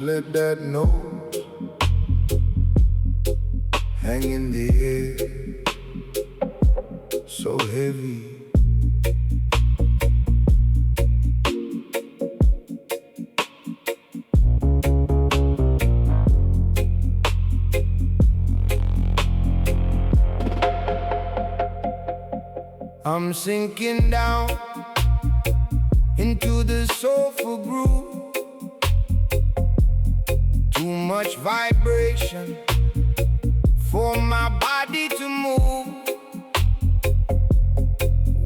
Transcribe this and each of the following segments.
let that note hang in the air, so heavy. I'm sinking down into the soulful groove. Too much vibration for my body to move.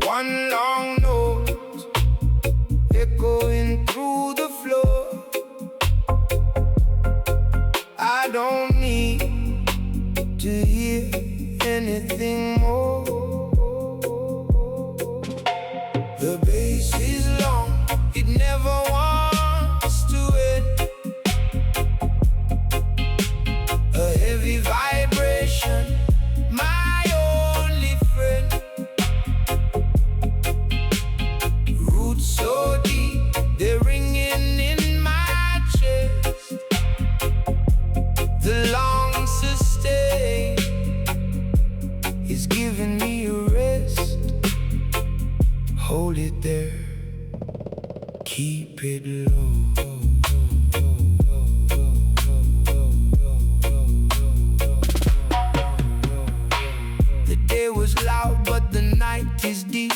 One long note echoing through the floor. I don't need to hear anything more. The bass is long, it never wants to end. A heavy vibration, my only friend. Roots so deep, they're ringing in my chest. The long sustain is giving me a rest. Hold it there, keep it low. The day was loud, but the night is deep.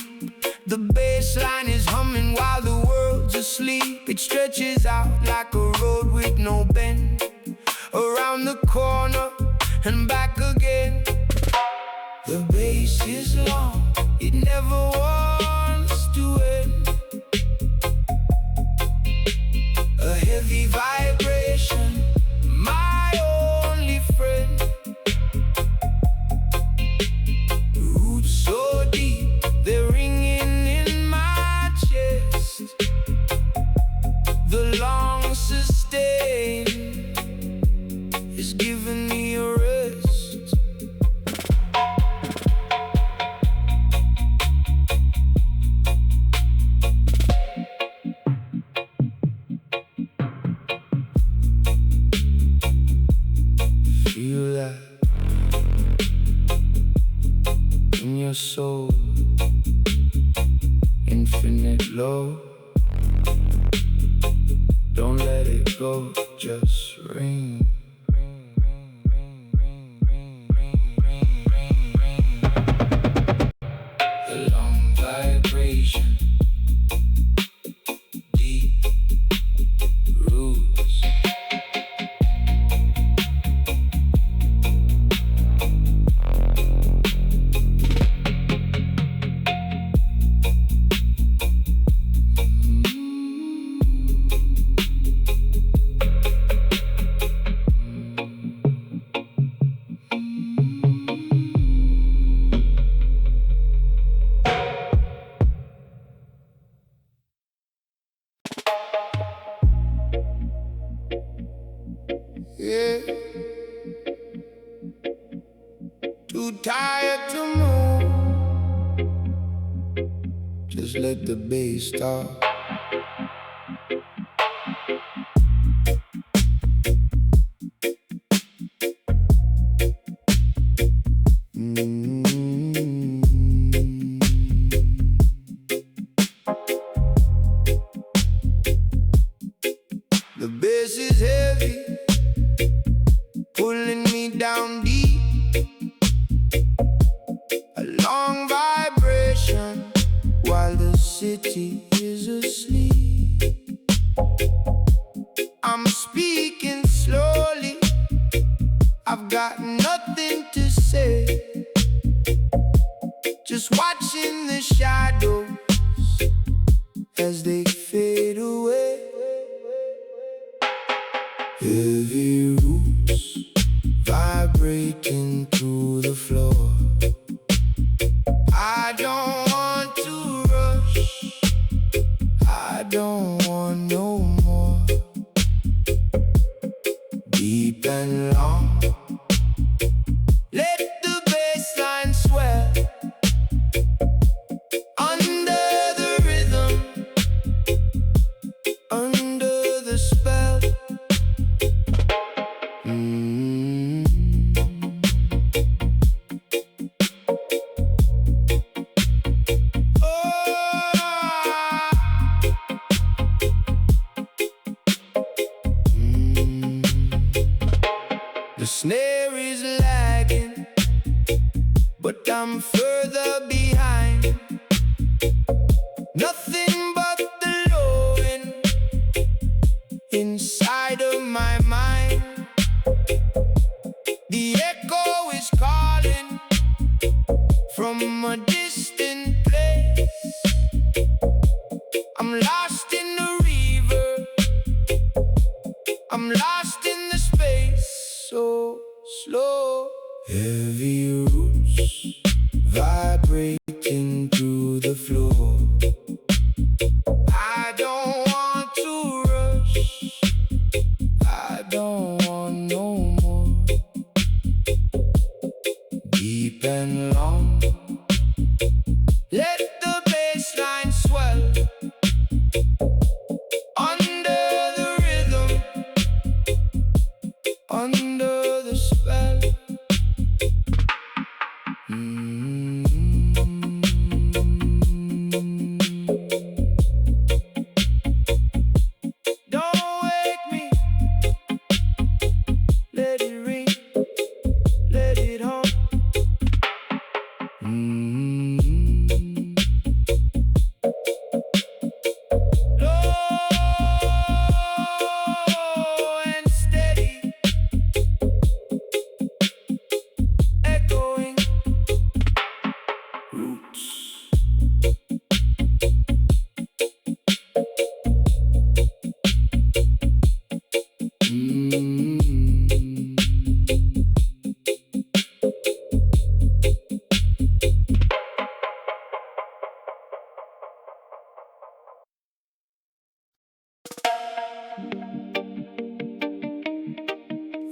The bass line is humming while the world's asleep. It stretches out like a road with no bend, around the corner and back again. The bass is long, it never wants to end. A heavy vibration, my only friend. Roots so deep, they're ringing in my chest. The long sustain is giving me a rest. Feel that in your soul, infinite love. Don't let it go, just ring. The long vibration, deep roots. Yeah, too tired to move. Just let the bass talk. The bass is heavy, pulling me down deep. A long vibration while the city is asleep. I'm speaking slowly, I've got nothing to say. Just watching the shadows as they fade away. Heavy roots vibrating through the floor. I don't want to rush, I don't want no more. Deep and long, let the bassline swell. Under the rhythm, further behind. Nothing but the lowing inside of my mind. The echo is calling from a distant place. I'm lost in the river, I'm lost in the space. So slow, heavy roots vibrating through the floor. I don't want to rush, I don't want no more. Deep and long, let the bass line swell. Under the rhythm, under the spell. Don't wake me, let it ring, let it hum. Low and steady, echoing roots.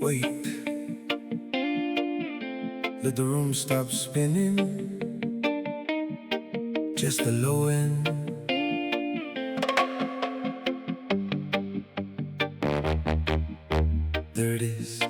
Wait, let the room stop spinning. Just the low end. There it is.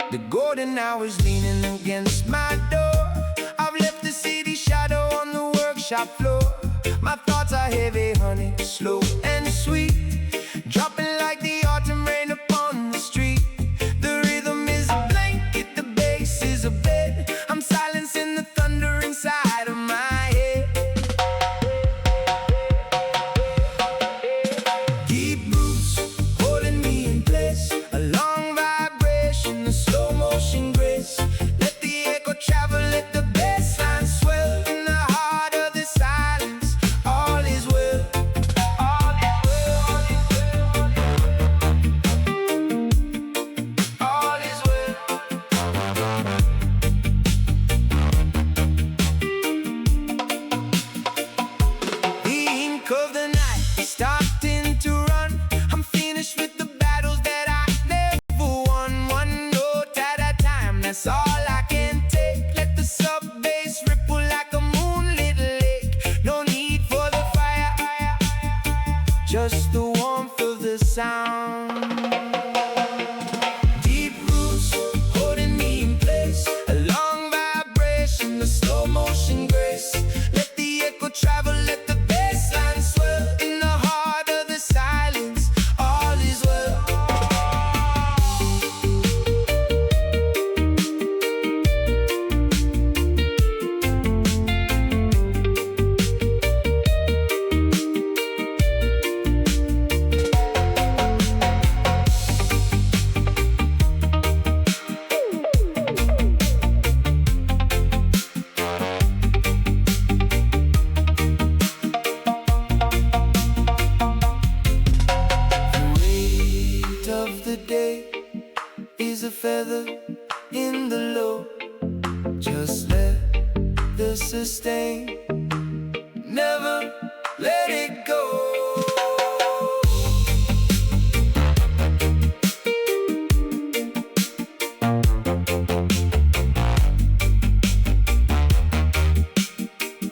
The golden hour's leaning against my door. I've left the city shadow on the workshop floor. My thoughts are heavy, honey, slow and sweet, dropping like the autumn rain upon the street. The rhythm is a blanket, the bass is a bed. I'm silencing the thunder inside of my head. Deep roots holding me in place, a long vibration, a slow motion grace. Let the echo travel, let the bass line swell. In the heart of the silence, all is well. All is well, all is well, all is well. The ink of the night is starting to run. I'm finished with the battles that I never won. One note at a time, that's all I can take. Let the sub-bass ripple like a moonlit lake. No need for the fire, just the warmth of the sound. Deep roots holding me in place, a long vibration, a slow motion grace. Let the echo travel, let the bass line swell. In the heart of the silence, all is well. The weight of the day is a feather in the low. Just let the sustain, never let it go.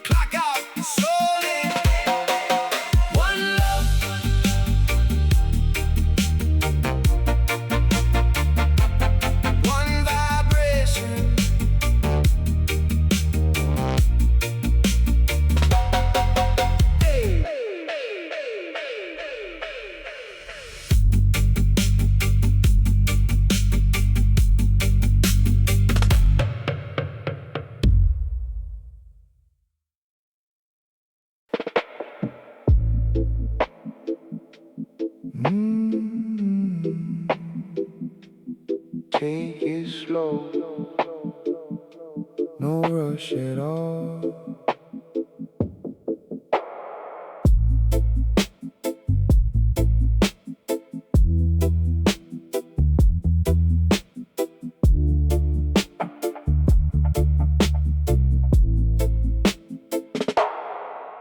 Clock out slowly. One love, take it slow, no rush at all.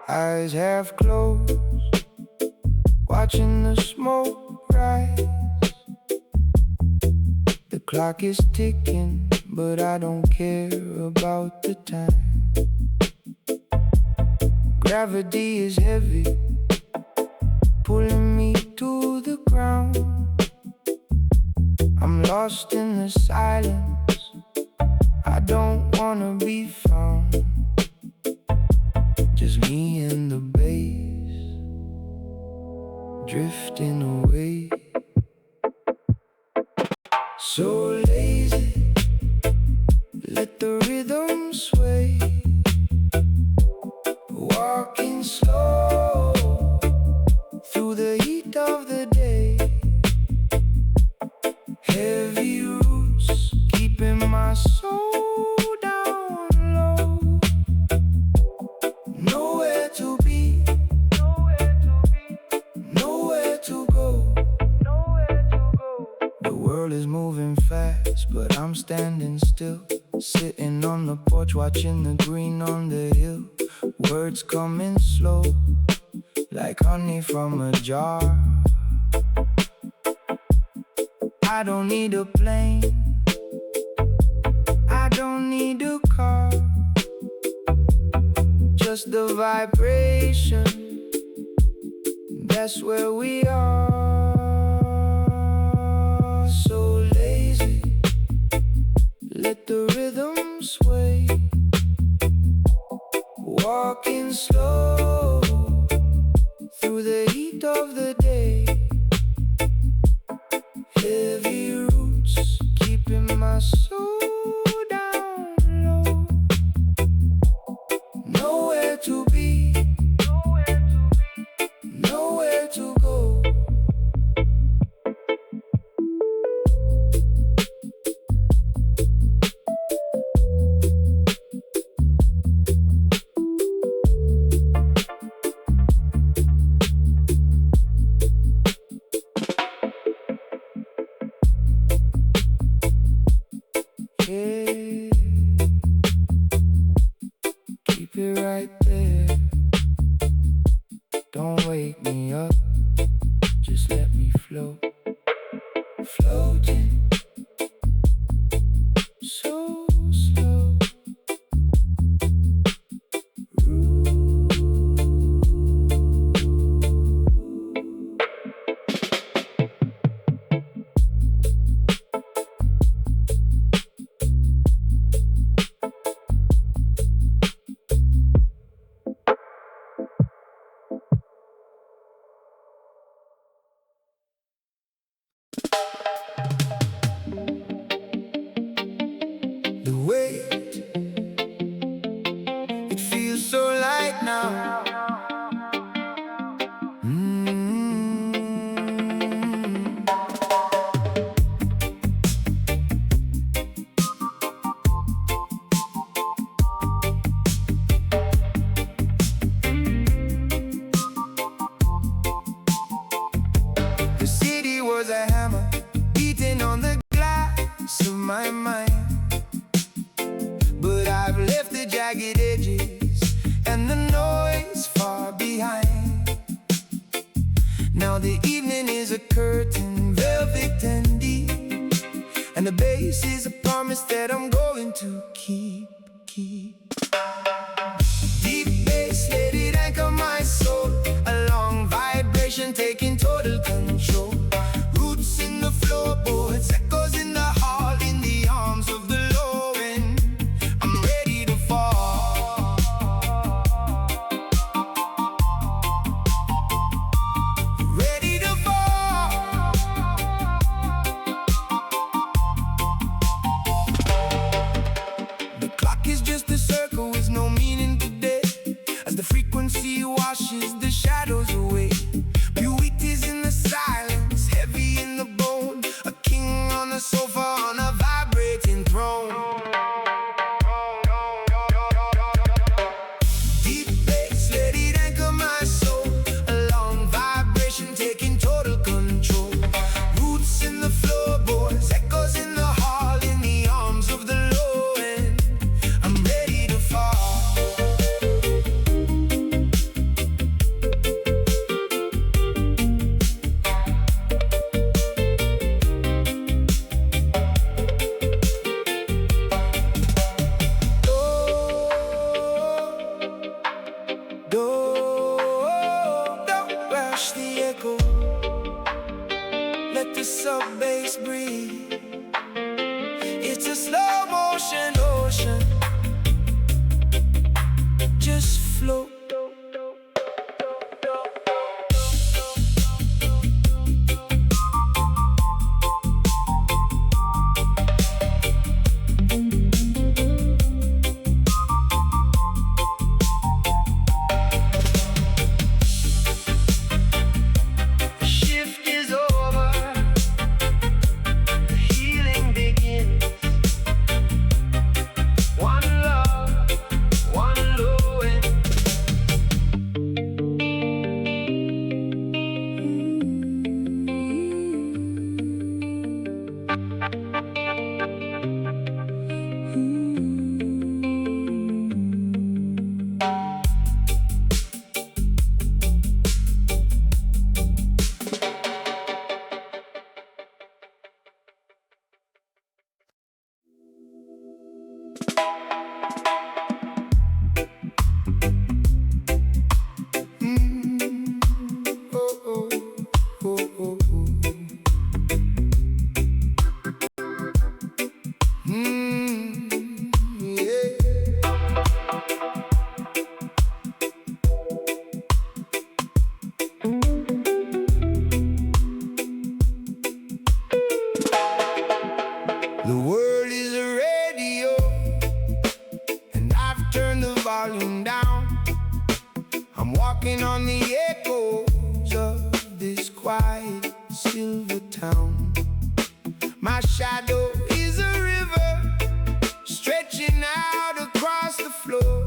Eyes half closed, watching the smoke rise. The clock is ticking, but I don't care about the time. Gravity is heavy, pulling me to the ground. I'm lost in the silence, I don't wanna be found. Just me and the bass, drifting away. So lazy, let the rhythm sway. Walking slow through the heat of the day. Heavy roots keeping my soul down low. Nowhere to be, nowhere to go. The world is moving fast, but I'm standing still. Sitting on the porch, watching the green on the hill. Words coming slow, like honey from a jar. I don't need a plane, I don't need a car. Just the vibration, that's where we are. So lazy, let the rhythm sway. Walking slow through the heat of the day. Heavy roots keeping my soul down low. Nowhere to be, nowhere to go. Yeah, keep it right there. Don't wake me up, just let me float. Floating so slow. The weight, it feels so light now. The city was a hammer beating on the glass of my mind. But I've left the jagged edges and the noise far behind. Now the evening is a curtain, velvet and deep, and the bass is a promise that I'm going to keep. Deep bass, let it anchor my soul. A long vibration taking total control. Roots in the floorboards, echoes in the hall, in the arms of the low end. I'm ready to fall. Ready to fall. The clock is just a circle with no meaning today, as the frequency washes the shadows away. Beauty is in the silence, heavy in the bone. A king on a sofa on a shores, echoes in the hall, in the arms of the low end. I'm ready to fall. Don't rush the echo. Let the sub-bass breathe. It's a slow motion ocean. Just float. The world is a radio, and I've turned the volume down. I'm walking on the echoes of this quiet silver town. My shadow is a river stretching out across the floor.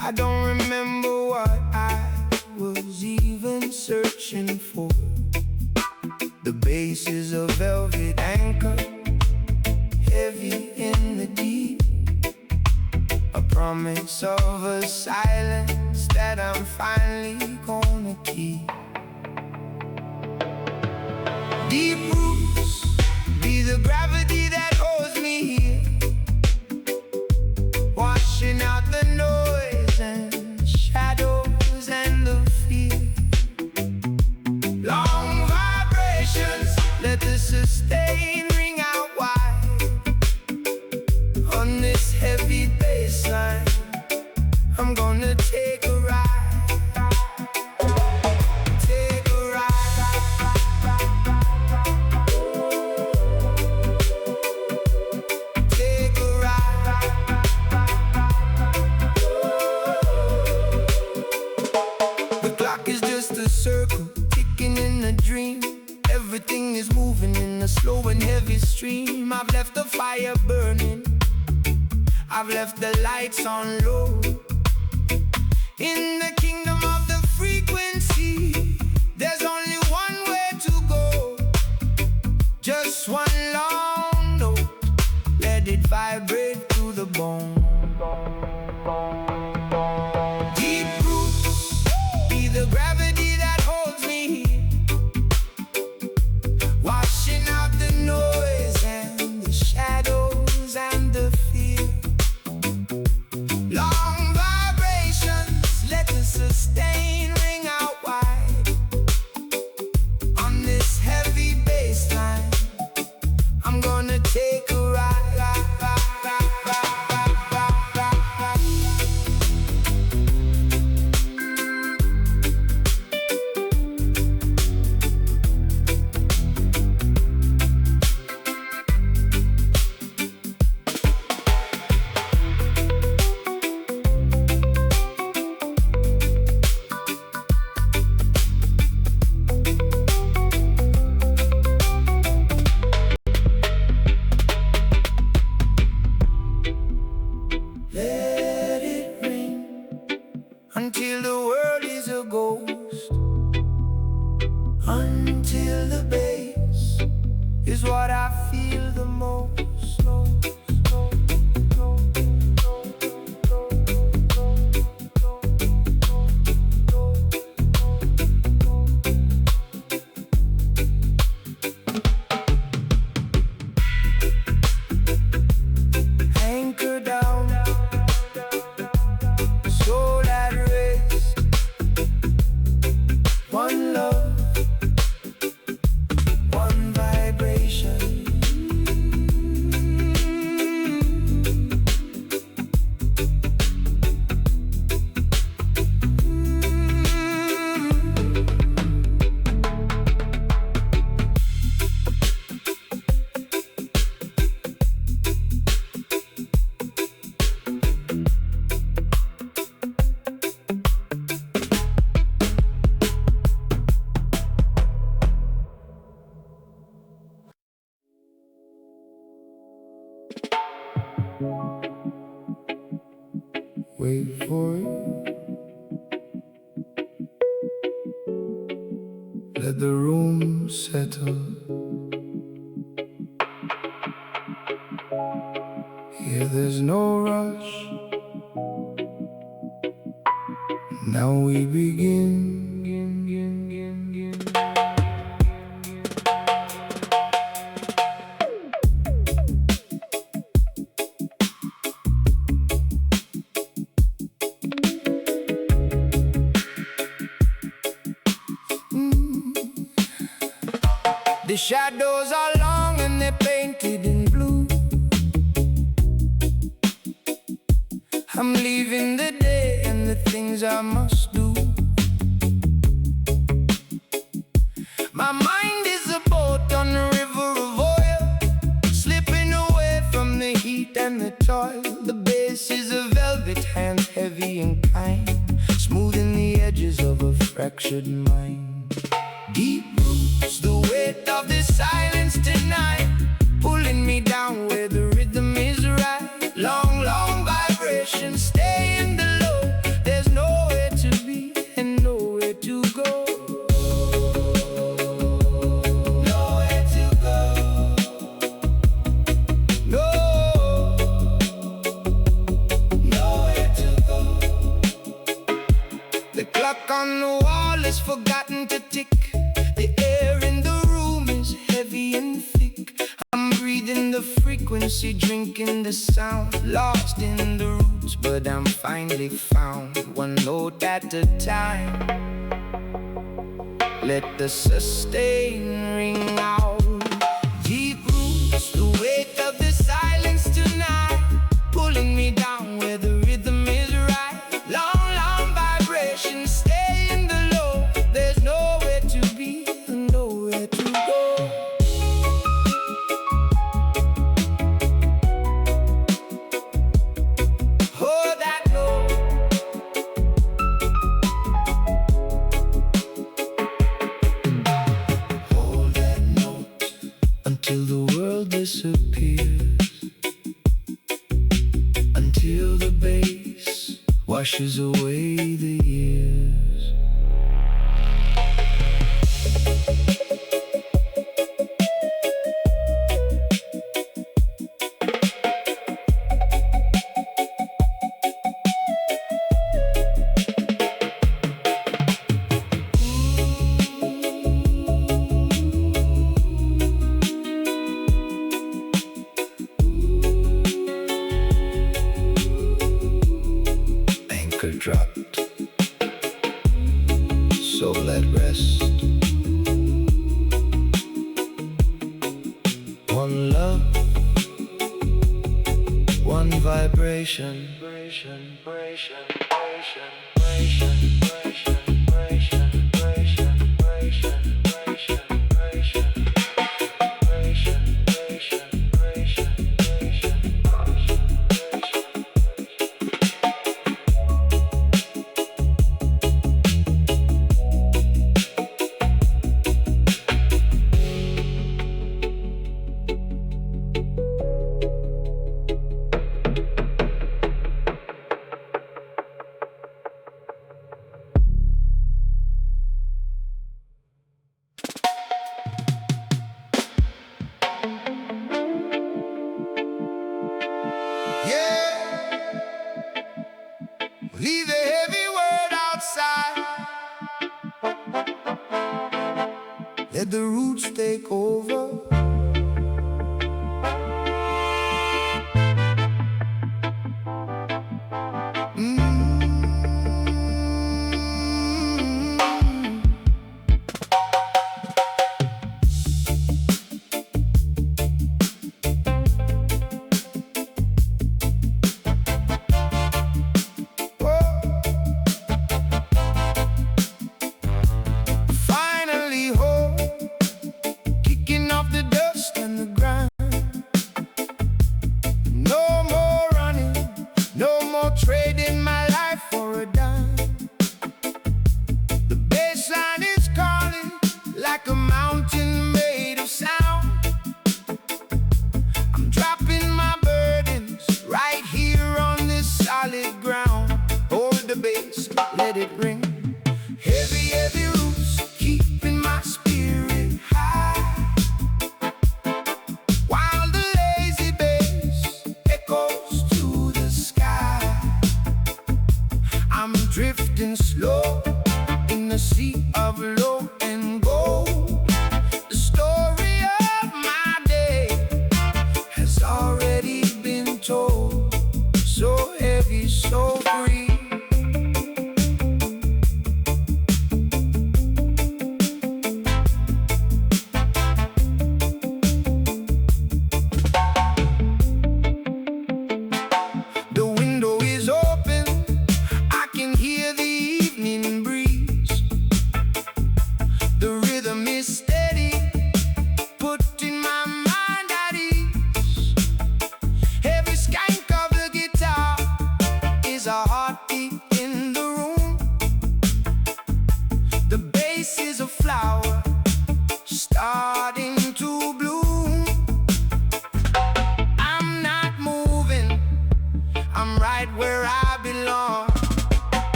I don't remember what I was even searching for. The bass is a velvet anchor, heavy in the deep. A promise of a silence that I'm finally gonna keep. Deep roots be the gravity that holds me here, washing out the noise and shadows and the fear. Long vibrations, let the sustain ring out wide. On this heavy bass line, I'm gonna take a ride. Take a ride. Take a ride. The clock is just a circle, ticking in a dream. Everything is moving in a slow and heavy stream. I've left the fire burning, I've left the lights on low. In the kingdom of the frequency, there's only one way to go. Just one long note, let it vibrate through the bone. Deep roots be the gravity that holds me here, washing out the noise and the shadows and the fear. Long vibrations, let the sustain ring out wide. On this heavy bass line, I'm gonna take a ride. wait for it. Let the room settle. Here there's no rush. Now we begin. The shadows are long and they're painted in blue. I'm leaving the day and the things I must do. My mind is a boat on the river of oil, slipping away from the heat and the toil. The bass is a velvet hand, heavy and kind, smoothing the edges of a fractured mind. Deep roots, the weight of the silence tonight, pulling me down where the rhythm is right. Long, long vibrations, stay in the low. There's nowhere to be and nowhere to go. Nowhere to go. No. Nowhere to go. The clock on the wall is forgotten to tick. The air in the room is heavy and thick. I'm breathing the frequency, drinking the sound, lost in the roots, but I'm finally found. One note at a time, let the sustain ring out. Deep roots, the weight of the silence tonight, pulling me down where the rhythm is right. Long, long vibrations, stay in the low. There's nowhere to be and nowhere to go. Hold that note. Hold that note until the world disappears, until the bass washes away the years. Anchor dropped, soul at rest. One love, one vibration.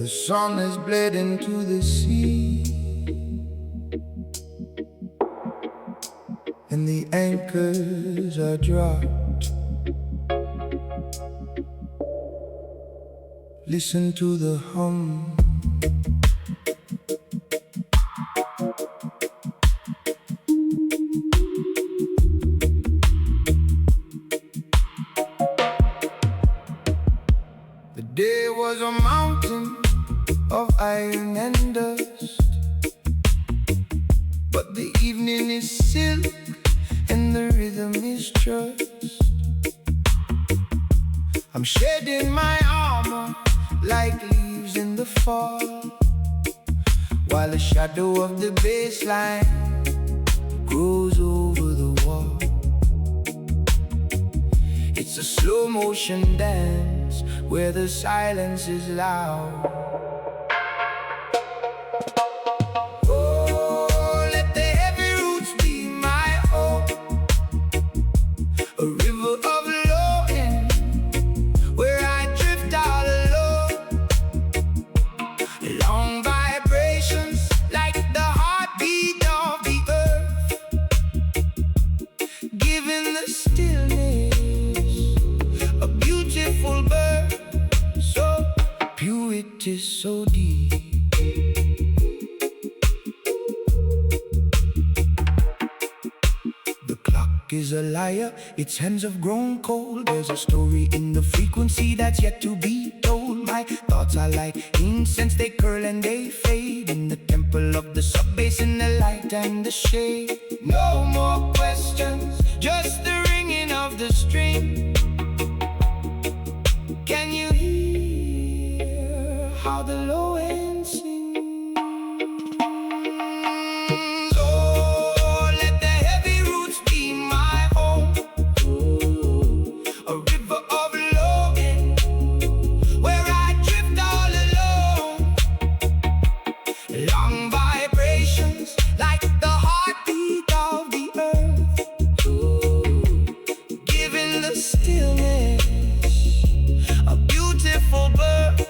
The sun has bled into the sea, and the anchors are dropped. Listen to the hum. The day was a mountain of iron and dust, but the evening is silk and the rhythm is trust. I'm shedding my armor like leaves in the fall, while the shadow of the baseline grows over the wall. It's a slow motion dance where the silence is loud. A river of longing where I drift all alone. Long vibrations like the heartbeat of the earth, giving the stillness a beautiful birth. So pure, it is so deep. Is a liar, its hands have grown cold. There's a story in the frequency that's yet to be told. My thoughts are like incense, they curl and they fade in the temple of the sub-bass, in the light and the shade. No more questions, just the ringing of the string. Can you hear how the low end sings? Long vibrations like the heartbeat of the earth, giving the stillness a beautiful birth.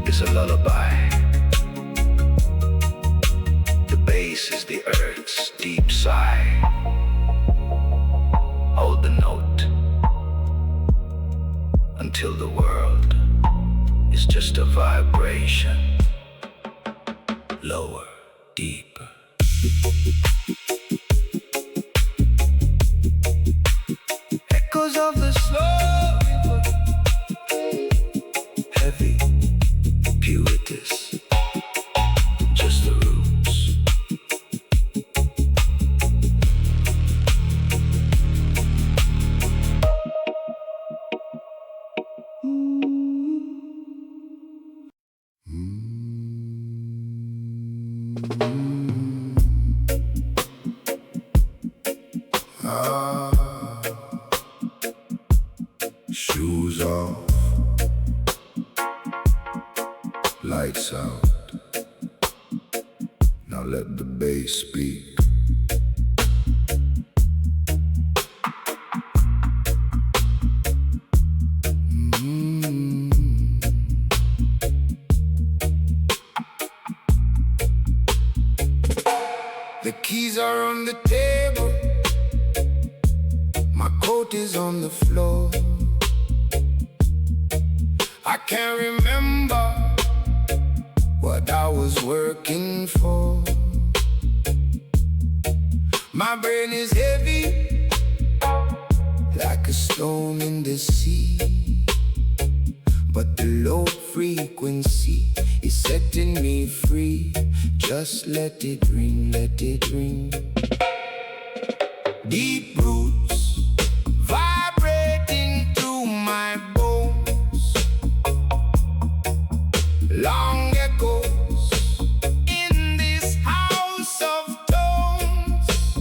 Is a lullaby. The bass is the earth's deep sigh. Hold the note until the world is just a vibration. Lower, deeper. Echoes of the slow river, heavy. Just the roots. Shoes off, lights out. Now let the bass speak. The keys are on the table, my coat is on the floor. I can't remember what I was working for. My brain is heavy, like a stone in the sea, but the low frequency is setting me free. Just let it ring, let it ring. Deep roots vibrating through my bones, long echoes in this house of tones.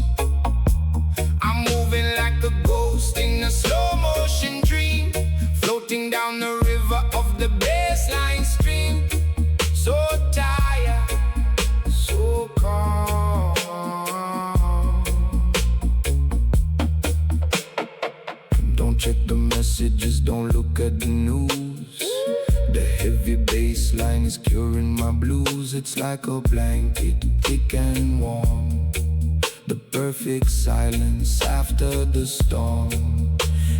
messages, don't look at the news. The heavy bass line is curing my blues. It's like a blanket, thick and warm. The perfect silence after the storm.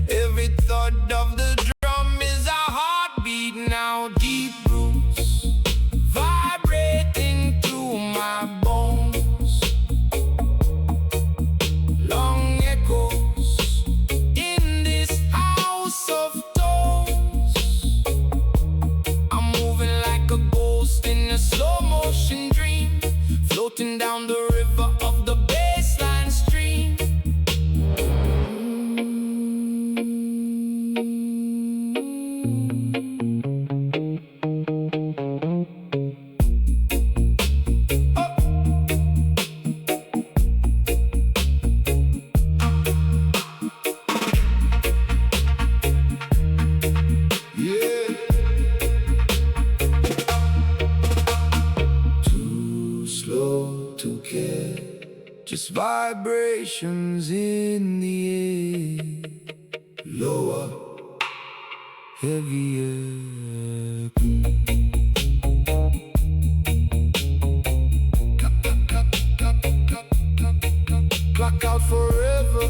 Every thought of the drum is a heartbeat now. Deep roots vibrating through my bones. Long echoes in this house of tones. I'm moving like a ghost in a slow motion dream, floating down the river of the bassline stream. To care, just vibrations in the air. Lower, heavier. Clock out forever.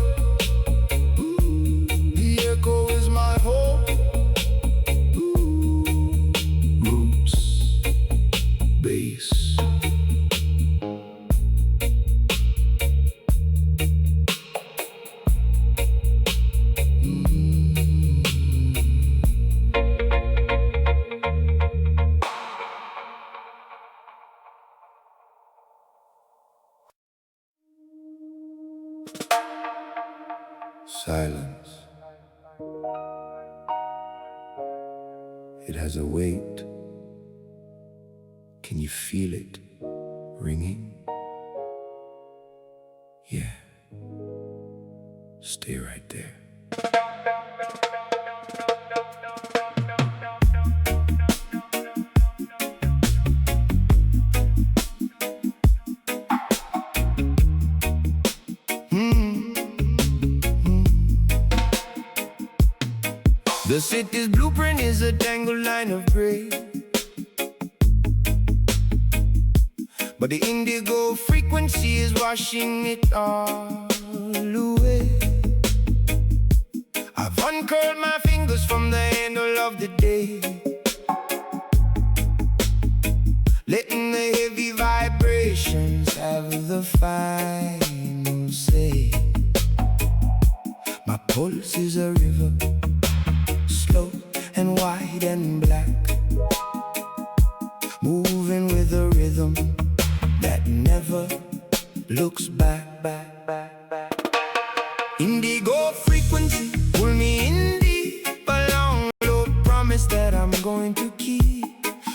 Ooh, the echo is my home. Ooh, roots, bass. Silence. It has a weight. Can you feel it ringing? Yeah. Stay right there. The city's blueprint is a tangled line of gray, but the indigo frequency is washing it all away. I've uncurled my fingers from the handle of the day, letting the heavy vibrations have the final say. My pulse is a river, slow and wide and black, moving with a rhythm that never looks back. Indigo frequency, pull me in deep, a long low promise that I'm going to keep.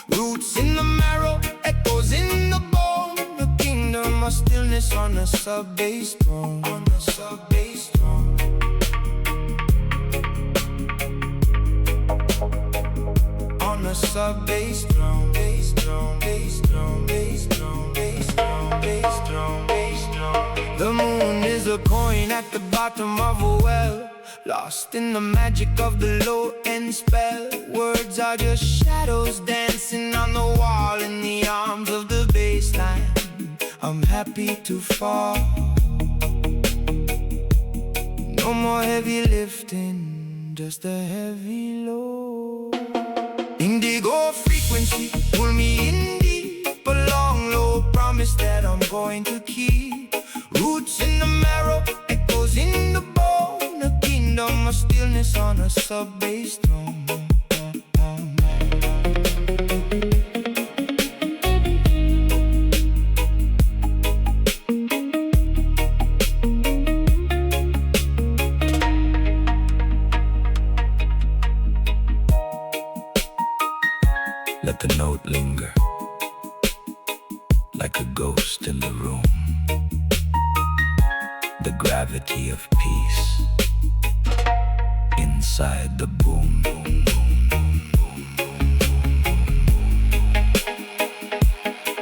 Roots in the marrow, echoes in the bone, the kingdom of stillness on a sub-bass throne. On a sub-bass throne. On a sub-bass drum, bass drum, bass drum, bass drum, bass drum, bass drum, bass drum. The moon is a coin at the bottom of a well, lost in the magic of the low-end spell. Words are just shadows dancing on the wall in the arms of the bass line. I'm happy to fall. No more heavy lifting, just a heavy load. Indigo frequency, pull me in deep, a long low promise that I'm going to keep. Roots in the marrow, echoes in the bone, a kingdom of stillness on a sub-bass throne. Let the note linger, like a ghost in the room. The gravity of peace inside the boom.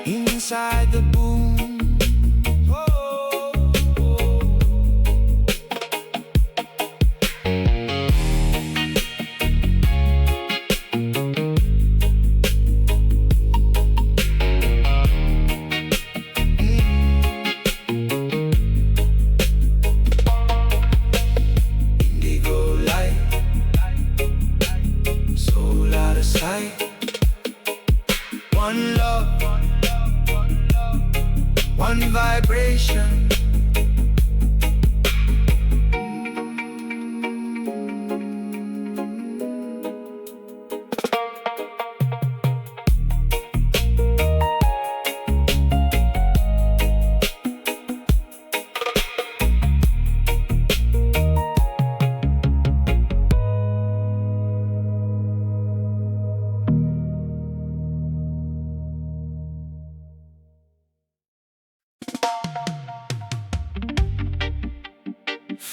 Inside the boom.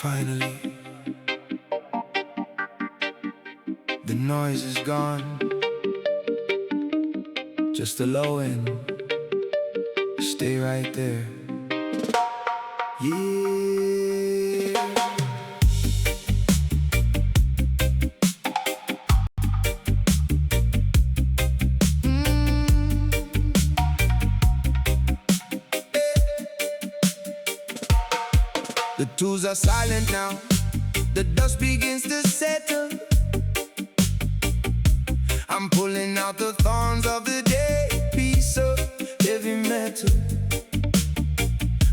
Finally, the noise is gone, just the low end. Stay right there. Yeah. The tools are silent now, the dust begins to settle. I'm pulling out the thorns of the day, piece of heavy metal.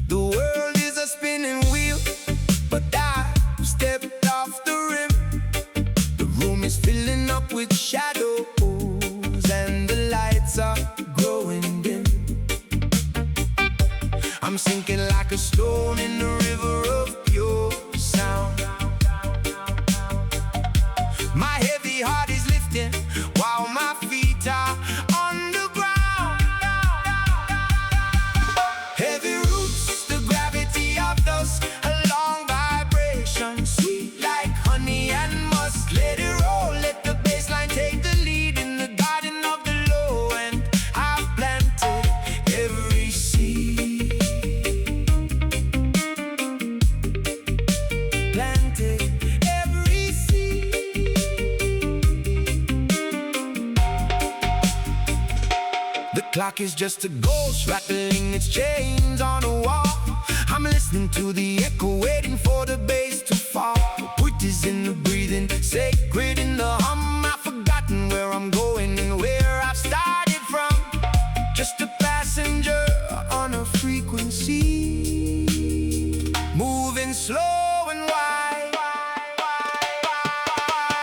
The world is a spinning wheel, but I've stepped off the rim. The room is filling up with shadows, and the lights are growing dim. I'm sinking like a stone in the river of pure sound. My heavy heart is lifting while my feet are on the ground. Heavy roots, the gravity of dust, a long vibration, sweet like honey and musk. Let it roll, let the bass line take the lead in the garden of the low end. I've planted every seed. The clock is just a ghost rattling its chains on a wall. I'm listening to the echo, waiting for the bass to fall. Put is in the breathing, sacred in the hum. I've forgotten where I'm going and where I've started from. Just a passenger on a frequency, moving slow and wide.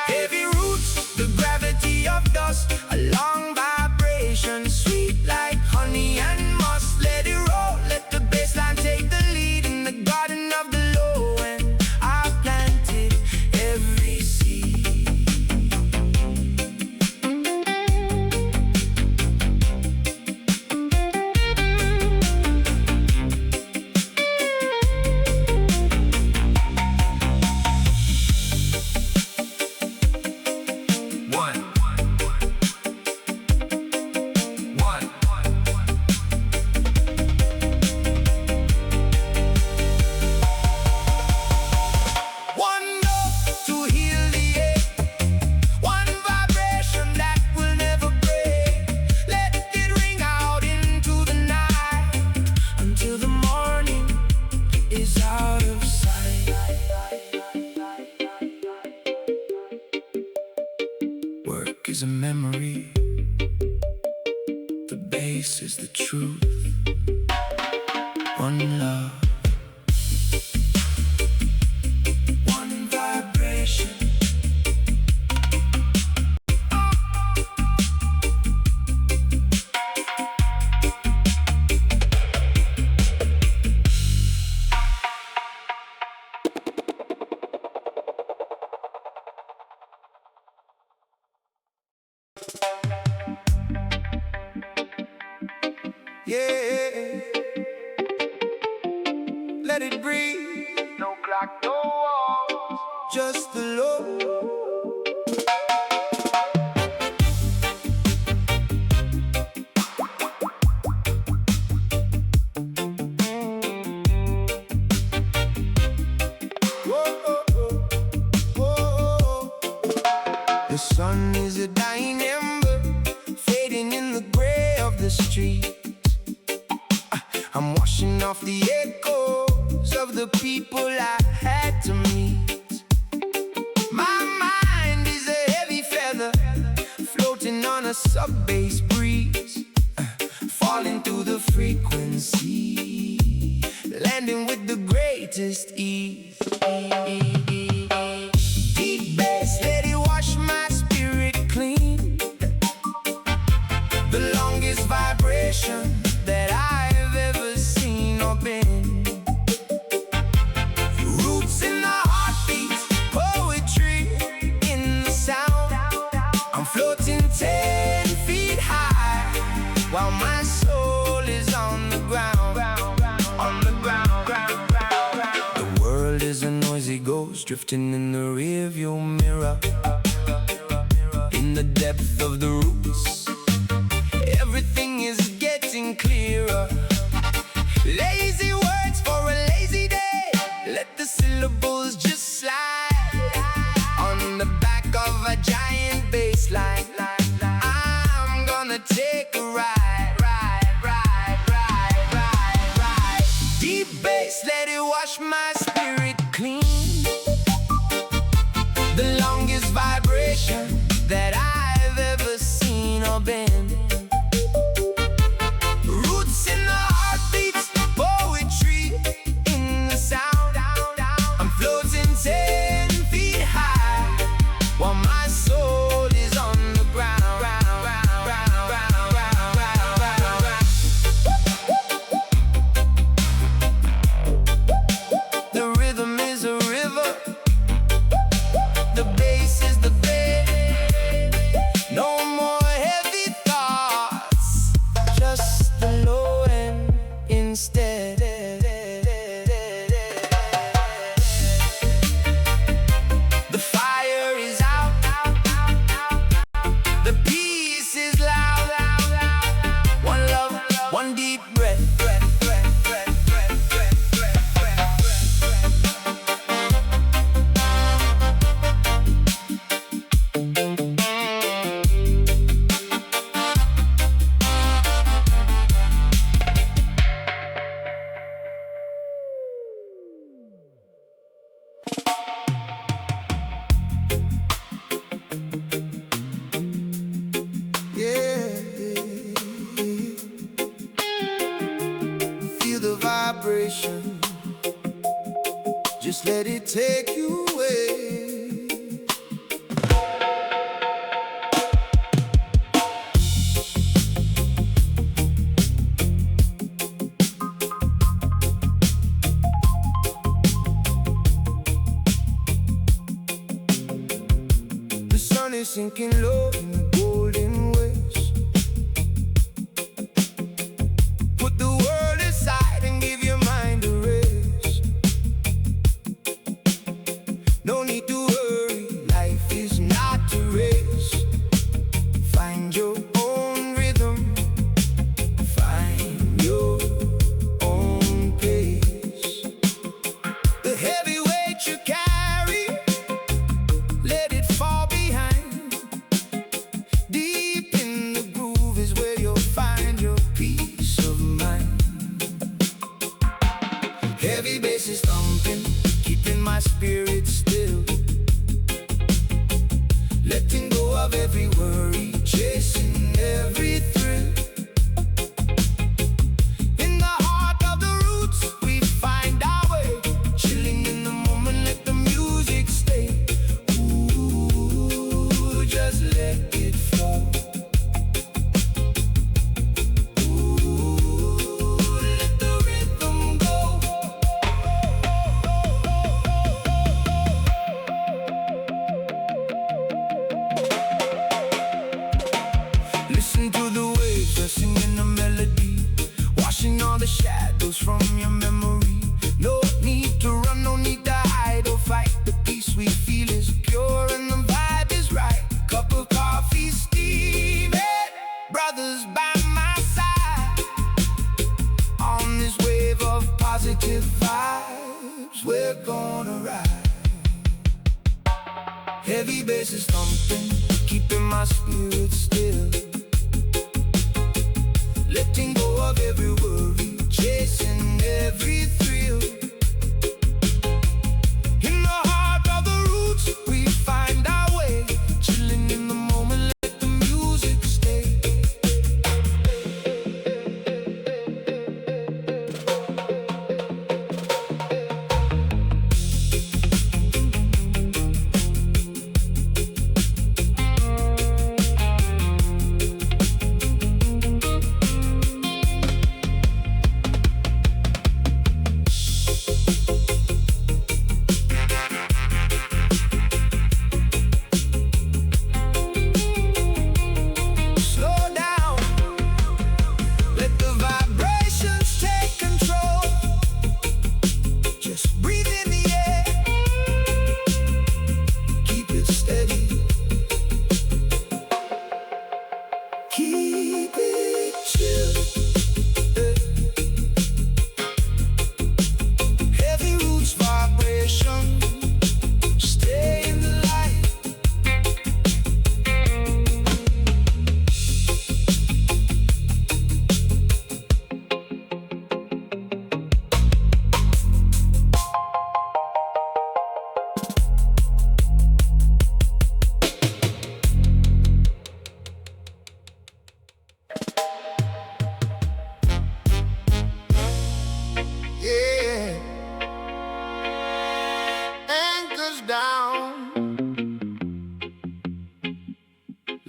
Heavy roots, the gravity of dust, a long vibration, sweet like honey and musk. Let it roll, let the bass line take the lead in the garden of the low end. I've planted every seed. Work is a memory, the bass is the truth. One love, one vibration. Yeah, let it breathe. No clock, no walls, just the low. The sun is a dying ember, fading in the gray of the street. I'm washing off the echoes of the people I had to meet. My mind is a heavy feather, floating on a sub-bass breeze, falling through the frequency, landing with the greatest ease. Deep bass, let it wash my spirit clean. The longest vibration that I've ever seen or been. Roots in the heartbeats, poetry in the sound. I'm floating 10 feet high. drifting in the rearview mirror. In the depth of the roots, everything is getting clearer. Lazy words for a lazy day. Let the syllables just slide on the back of a giant bass line. I'm gonna take a ride. Deep bass, let it wash my spirit clean. The longest vibration that I've ever seen or been. Roots in the heartbeats, poetry in the sound. I'm floating 10 feet high while my soul is on the ground. The rhythm is a river, the bass is the bed. No more heavy thoughts, just the low end instead. The fire is out, the peace is loud. One love, one deep breath. Feel the vibration, just let it take you away. The sun is sinking low in the golden west. Put the world aside and give your mind a rest. No need to worry, life is not a race. Find your own rhythm, find your own pace. The heavy weight you carry, let it fall behind. Deep in the groove is where you'll find your peace of mind. Heavy bass is thumping, keeping my spirit still. Letting go of every worry, chasing every thrill. In the heart of the roots, we find our way. Chilling in the moment, let the music stay. Ooh, just let it flow. Ooh, let the rhythm go. Listen to the waves, they're singing a melody, washing all the shadows from your memory. No need to run, no need to hide or fight. The peace we feel is pure and the vibe is right. Cup of coffee steaming, brothers by my side. On this wave of positive vibes, we're gonna ride. Heavy bass is thumping, keeping my spirit still. Letting go of every worry, chasing every thrill. In the heart of the roots, we find our way. Chilling in the moment, let the music stay.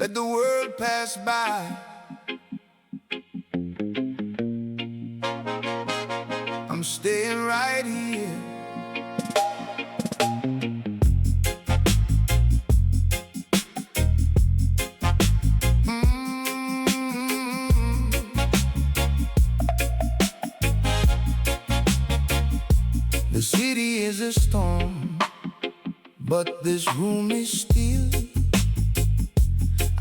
let the world pass by. I'm staying right here. The city is a storm, but this room is still.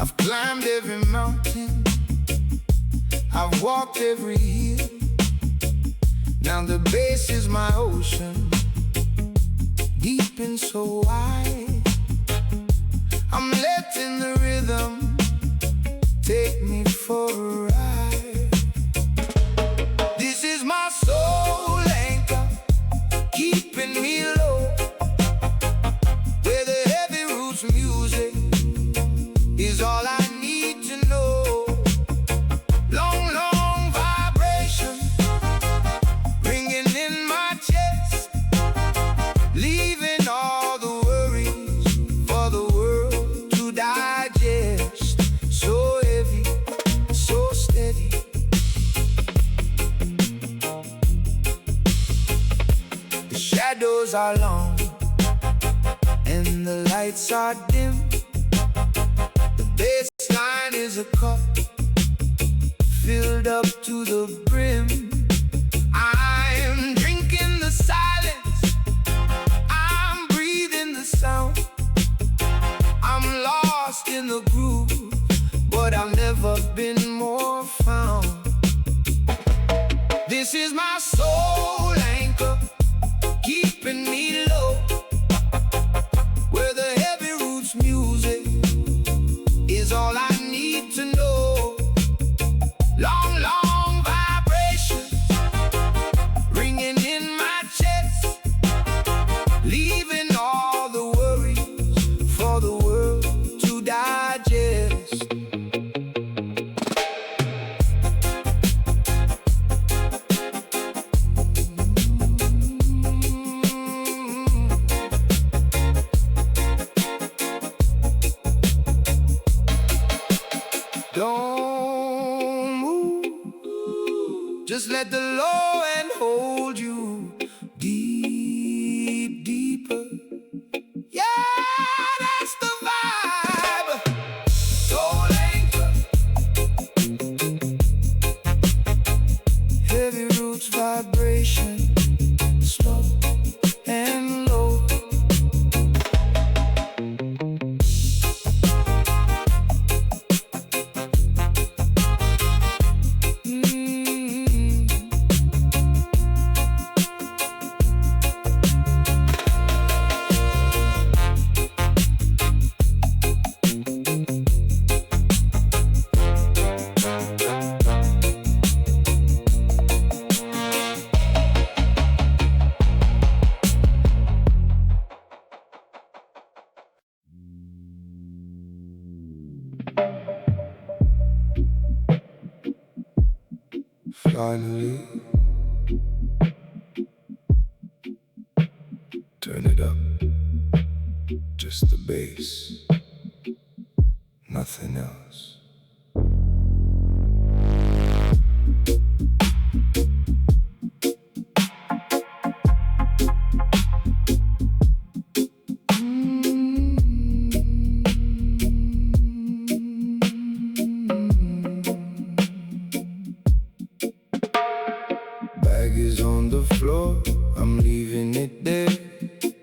I've climbed every mountain, I've walked every hill. Now the base is my ocean, deep and so wide. I'm letting the rhythm take me for a ride. This is my soul anchor, keeping me low, where the heavy roots music is all I need to know. Long, long vibration ringing in my chest, leaving all the worries for the world to digest. So heavy, so steady. The shadows are long and the lights are dim. The baseline is a cup filled up to the brim. I am drinking the silence, I'm breathing the sound. I'm lost in the groove, but I've never been more found. This is my soul anchor, keeping me low, where the heavy roots music is all I need to know. Long, long vibrations ringing in my chest, leaving all the worries for the world to digest. Don't move, just let the low end hold you deep, deeper. Yeah, that's the vibe. Soul anchor, heavy roots vibration, slow and low. Finally, turn it up, just the bass, nothing else. Bag is on the floor, I'm leaving it there.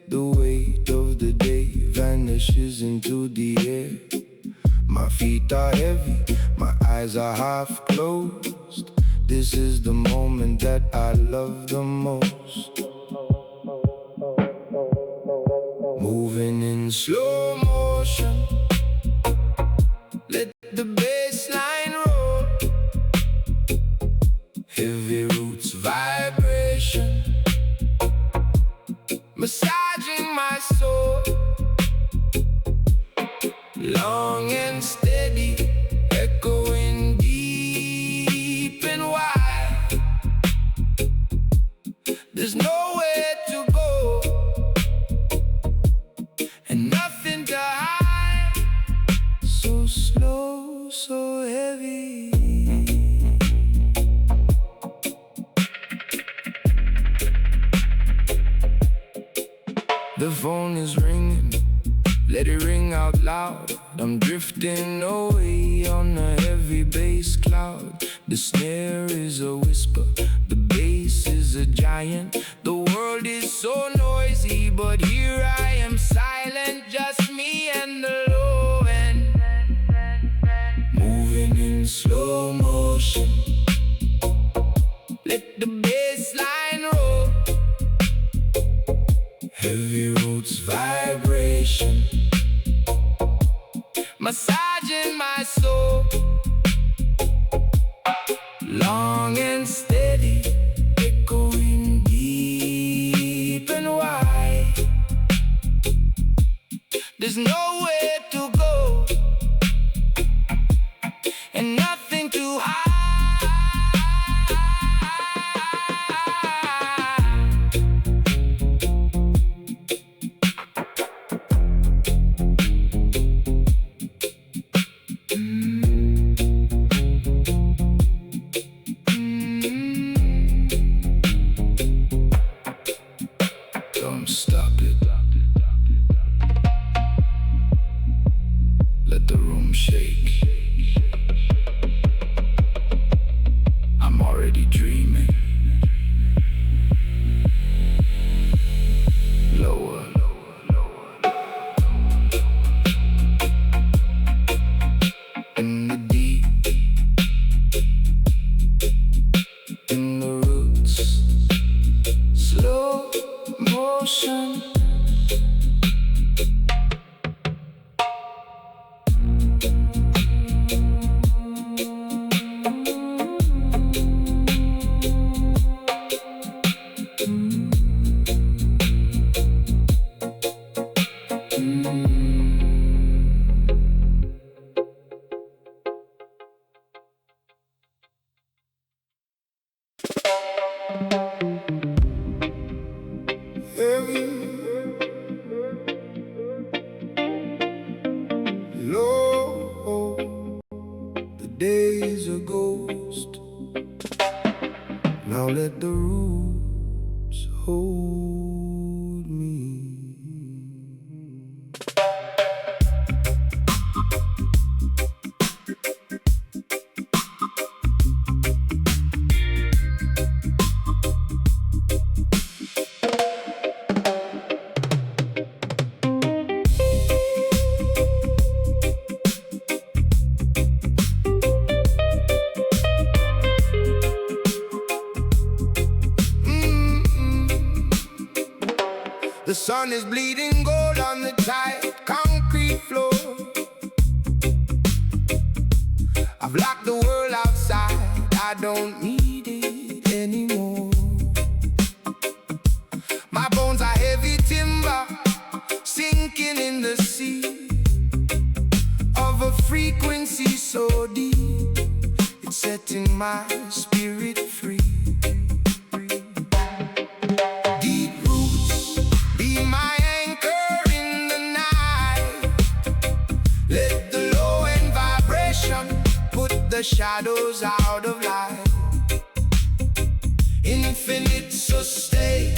The weight of the day vanishes into the air. My feet are heavy, my eyes are half closed. This is the moment that I love the most. Moving in slow motion, let the bass line roll. Heavy roots vibration, massaging my soul. Long and steady, echoing deep and wide. There's nowhere to go and nothing to hide. So slow loud. I'm drifting away on a heavy bass cloud. The snare is a whisper, the bass is a giant. The world is so noisy, but here I am silent, just me and the low end, moving in slow motion. Let the bass line roll, heavy roots vibration, massaging my soul. Long and steady, echoing deep and wide. There's nowhere to go and nothing to hide. Don't stop it. Let the room shake. I'm already dreaming. Lower, in the deep, in the roots, slow motion. Low, the day's a ghost. Now let the roots hold me. The sun is bleeding gold on the tight concrete floor. I've locked the world outside, I don't need it anymore. My bones are heavy timber, sinking in the sea of a frequency so deep, it's setting my spirit free. The shadows out of light, infinite sustain,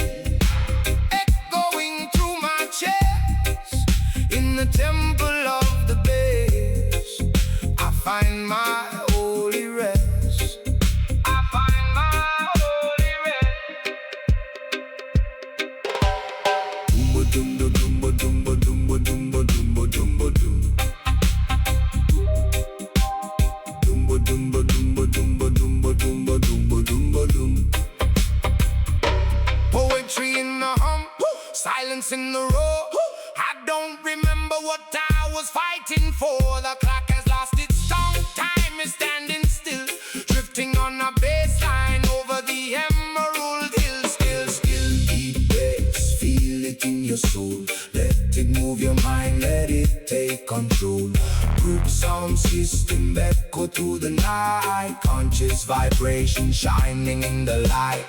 echoing through my chest. In the temple of the bass, I find my holy rest. I find my holy rest. Dumba dumba dumba dumba dumba dumba dumba dumba. Dumba dumba dumba dumba dumba dumba dumba dum. Poetry in the hum, silence in the roar. I don't remember what I was fighting for. The clock has lost its tongue, time is standing still, drifting on a baseline over the emerald hills. Still, deep bass, feel it in your soul. Let it move your mind, let it take control. Group sound system echo through the night, conscious vibration shining in the light.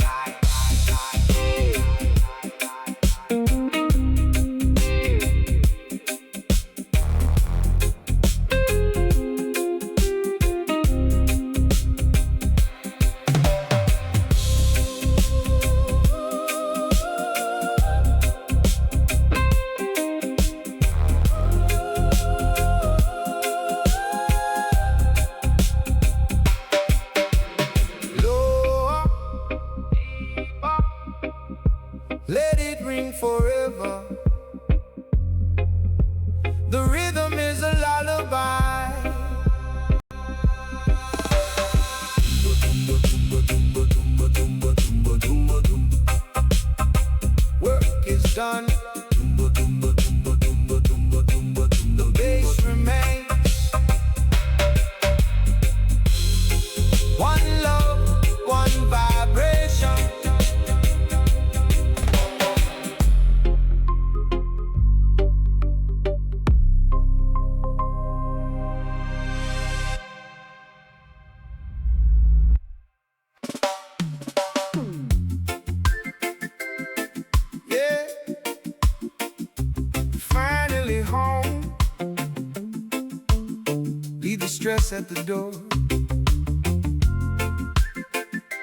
leave the stress at the door.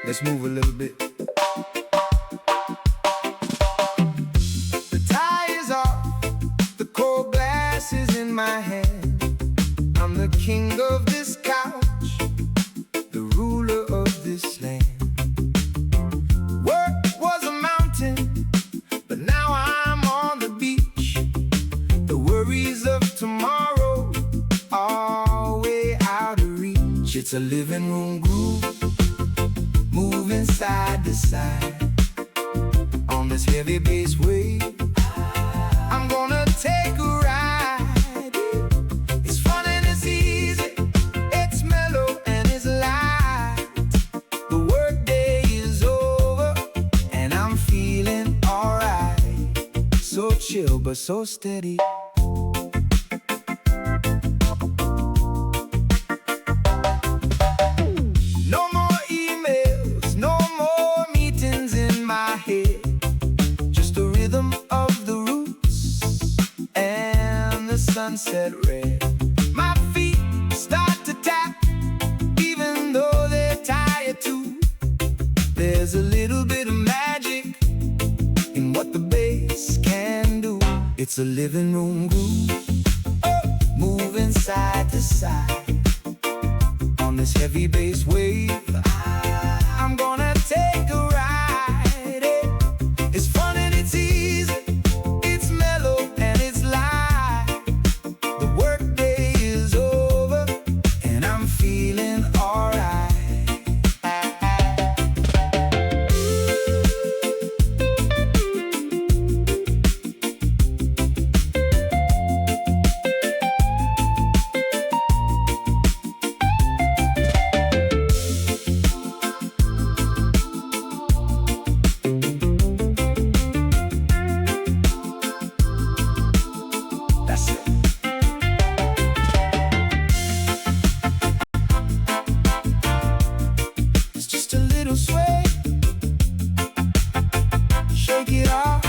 Let's move a little bit. The tie is off, the cold glass is in my hand. I'm the king of this couch, the ruler of this land. Work was a mountain, but now I'm on the beach. The worries of tomorrow are way out of reach. It's a living room groove, moving side to side on this heavy bass wave. I'm gonna take a ride. It's fun and it's easy, it's mellow and it's light. The workday is over and I'm feeling alright. So chill but so steady. No more emails, no more meetings in my head. Just the rhythm of the roots and the sunset red. My feet start to tap, even though they're tired too. There's a little bit of magic in what the bass can do. It's a living room groove, moving side to side on this heavy bass wave. I'm gonna take a ride. It's fun and it's easy, it's mellow and it's light. The workday is over and I'm feeling alright. That's it. It's just a little sway. Shake it off.